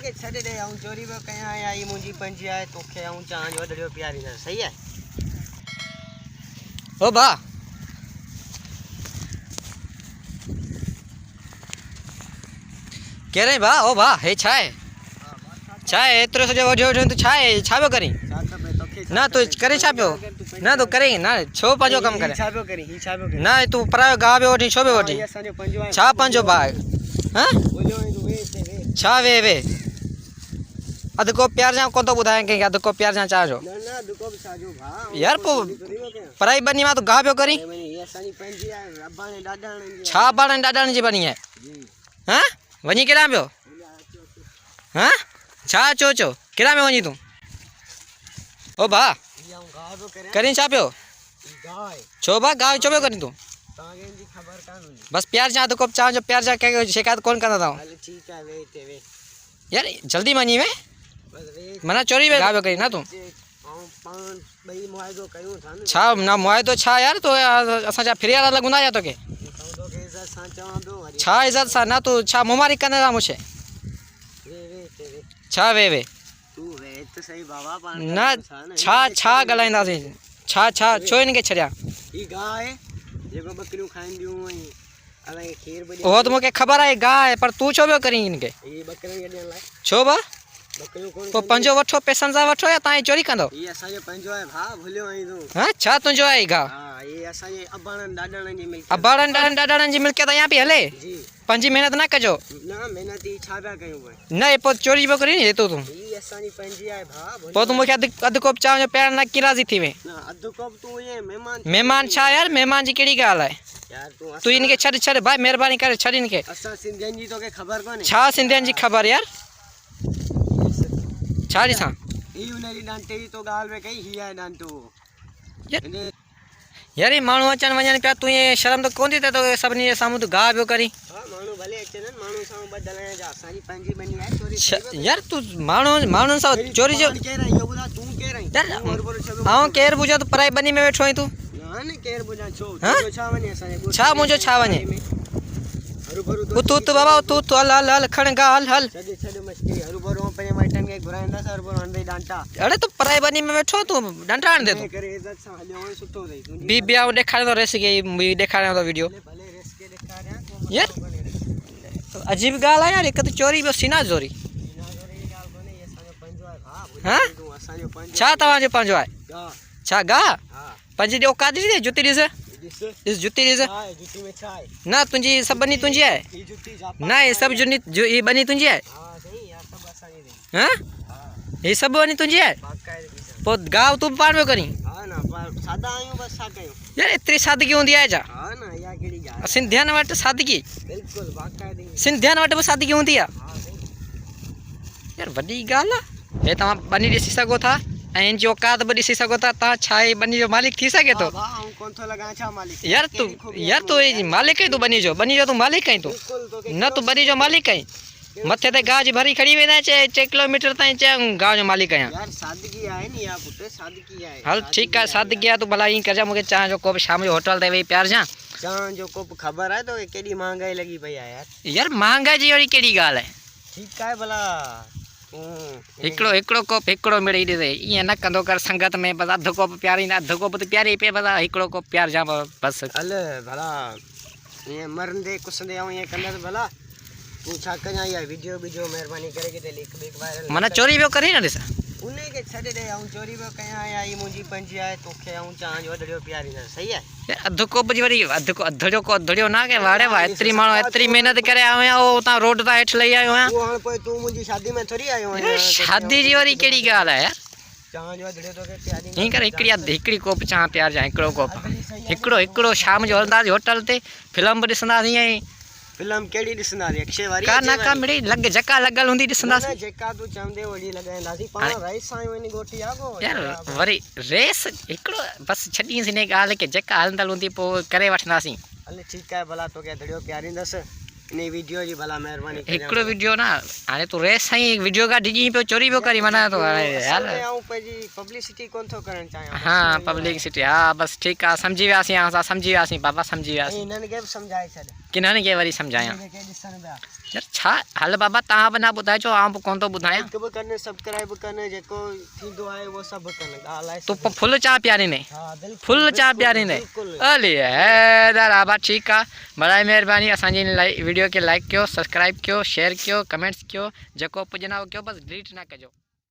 के छड़े दे आऊं चोरी पे कया आई मुंजी पंजी आए तोखे आऊं चांज वडड़ियो प्यारी ना सही है ओ बा कह रहे बा ओ बा हे छाए छाए एतरो सजो वठो वठो तो छाए छाबो करी ना तो करे छाप्यो ना तो करे ना छो पंजो कम करे छाप्यो करी ही छाप्यो करी ना तू परायो गावे वठी छो बे वठी छा पंजो बा हां छा वे अध को प्यार जा को तो बुधाए के अध को प्यार जा चाजो ना ना अध को चाजो भा यार पो पराई बनी मा तो गाव्यो करी ये सानी पंजी आए रब्बा ने डाडा ने छा बाण डाडा जी बनी है हां वनी केड़ा पियो हां छा चो केड़ा में वनी तू ओ बा करी छा पियो छो बा गाव चो करी तू तागे जी खबर कान बस प्यार जा तो को चा जो प्यार जा के शिकायत कौन करता था अरे ठीक है वे यार जल्दी मनी में बस वे मना चोरी में गाव करी ना तू पान बई मुआइदो कयो था ना छा ना मोए तो छा यार तो असा जा फिरिया लगुना जा तो के तो के इज्जत सा चांदो छा इज्जत सा ना तू छा मुमारी करने दा मुझे वे छा वे तू वे तो सही बाबा पान ना छा गलाइंदा से छा छो इनके छरिया ई गाय जेको बकरियों खाइन दियो अले खीर बड़ी ओ तो मुके खबर है गाय पर तू छो बे करी इनके ई बकरियों गडन ला छो बा बकरियों कोन तो पंजो वठो पैसा जा वठो या ताई चोरी कंदो ई असा जे पंजो है भा भूलियो आई तू हां छा तुजो है गा हां ई असा जे अबाणन डाडण जी मिल अबाड़न डाडन जी मिलके यहां पे हले जी पंजी मेहनत ना कजो ना मेहनत ई छाबा कयो भाई ना ये पो चोरी बो करी ये तो तू ई असा नी पंजी आए भा पो तू मुके अध कोप चाव जो प्यार ना की राजी थी वे ना अध कप तू ये मेहमान छा यार मेहमान जी केड़ी गाल है यार तू इनके छड़ भाई मेहरबानी करे छड़ इनके असा सिंधियन जी तो के खबर कोनी छा सिंधियन जी खबर यार छा दी सा ई उनेरी डांटे तो गाल में कई ही है डांटो यार ये मानू अचन वजन पे तू ये शर्म तो कोन थी तो सबनी जे सामू तो गा बियो करी हां मानू भले अचन मानू सामू बदलाया जा सारी पंजी बनी है चोरी यार तू मानू सा चोरी जो कह रही यो बुदा तू कह रही यार हां केर बुझो तो पराई बनी में बैठो ही तू ना ने केर बुझा छो तो छा वने असा छा मुजो छा वने तू बाबा तू हल खण गा हल छड़ मस्ती हरु भरो पे माइटन के घुरांदा सर भरो अंदर डांटा अरे तू पराई बनी में बैठो तू डंटा आन दे तू करे इज्जत सा हलियो सुतो रही तू बी बिया देखाड़े तो रेस के देखाड़े तो वीडियो भले रेस के दिखा रहा यार अजीब गाल है यार एक तो चोरी बस सीना चोरी हां छा तवा जो पंजो है छा गा पंजी दे औकात दे जुती दे इस जुती दे हां जुती में छा है ना तुंजी सब बनी तुंजी है ई जुती जापा ना ये सब जुनी जो ये बनी तुंजी है हां सही यार सब आसानी दे हां हां ये सब बनी तुंजी है पक्का है तो गाव तू पार में करी हां ना पर सादा आयो बस सा कयो यार इतनी सादगी होंदी है जा हां ना या केड़ी जा सिंधियन वट सादगी बिल्कुल पक्का है सिंधियन वट बस सादगी होंदी है हां सही यार वडी गाल है तमा बनी दिसी सको था एन जो औकात बड़ी सी सको था ता छाई बनी जो मालिक थी सके तो हां हम कौन तो लगा छा मालिक यार तू ये मालिक है तू बनी जो तू मालिक है तू बिल्कुल तो न तू बनी जो मालिक है मथे ते गाज भरी खड़ी वेना चे 6 किलोमीटर ताई चे गांव जो मालिक है यार सादगी आए नी या पुटे सादगी आए हल ठीक है सादगी आ तू भला ई कर जा मुके चा जो को शाम जो होटल ते वे प्यार जा चां जो को खबर है तो केडी महंगाई लगी भई यार महंगाई जी और केडी गाल है ठीक है भला हिकड़ो कोप हिकड़ो मिड़ी दे ये न कंदो कर संगत में बस अध कोप प्यारी ना अध कोप तो प्यारी पे बस हिकड़ो कोप प्यार जा बस अल भला ये मरन दे कुसंदे आऊं ये कन्नर भला तू छा कया या वीडियो मेहरबानी करके दे लिख बिक वायरल मना चोरी भी करी ना दिस उन्हें के छड़े दे आऊं चोरी पे कया आई मुंजी पंजी आए तोखे आऊं चांज वडड़ियो प्यारी ना सही है यार अध कोप जी वरी अधड़ियो ना के वाड़े वा इतरी मानो इतरी मेहनत करे आया ओ ता रोड ता हेठ लई आयो तू हण कोई तू मुंजी शादी में थोड़ी आयो है शादी जी वरी केड़ी गाल है यार चांज वडड़ियो तो के प्यारी नहीं कर हिकड़ी कोप चा प्यार जा हिकड़ो शाम जो हलंदा होटल ते फिल्म भी दिसंदा ही फिल्म केड़ी दिसंदा अक्षय वारी का ना का मिड़ी लग जका लगल हुंदी दिसंदा ना जेका तू चंदे ओडी लगांदासी पाण राइस साई वनी गोटी आगो यार वरी रेस हिकड़ो बस छडी सिने गाल के जका हलंदल हुंदी पो करे वठनासी अले ठीक है भला तो के दड़ियो प्यारी दस ने वीडियो जी भला मेहरबानी करे हिकड़ो वीडियो ना आने तो रेस सही वीडियो का डिजी पे चोरी भी करी मना तो यार आऊं पे जी पब्लिसिटी कोन तो करन चाहे हां पब्लिसिटी हां बस ठीक है समझी व्यासी समझी व्यासी बाबा समझी व्यासी इनन के समझाए छे किन्हनि खे वरी सम्झायां जेके ॾिसनि पिया यार छा हल बाबा तव्हां बि न ॿुधाइजो आउं बि कोन थो ॿुधायां लाइक बि कनि सब्सक्राइब कनि जेको थींदो आहे उहो सभु कनि ॻाल्हि तूं आहे फुल चाह पियारींदे हा बिल्कुलु फुल चाह पियारींदे बिल्कुलु हले हैदर आबा ठीकु आहे बड़ाई महिरबानी असांजी वीडियो खे लाइक कयो सब्सक्राइब कयो शेयर कयो कमेंट्स कयो जेको पुॼंदा उहो कयो बसि डिलीट न कजो।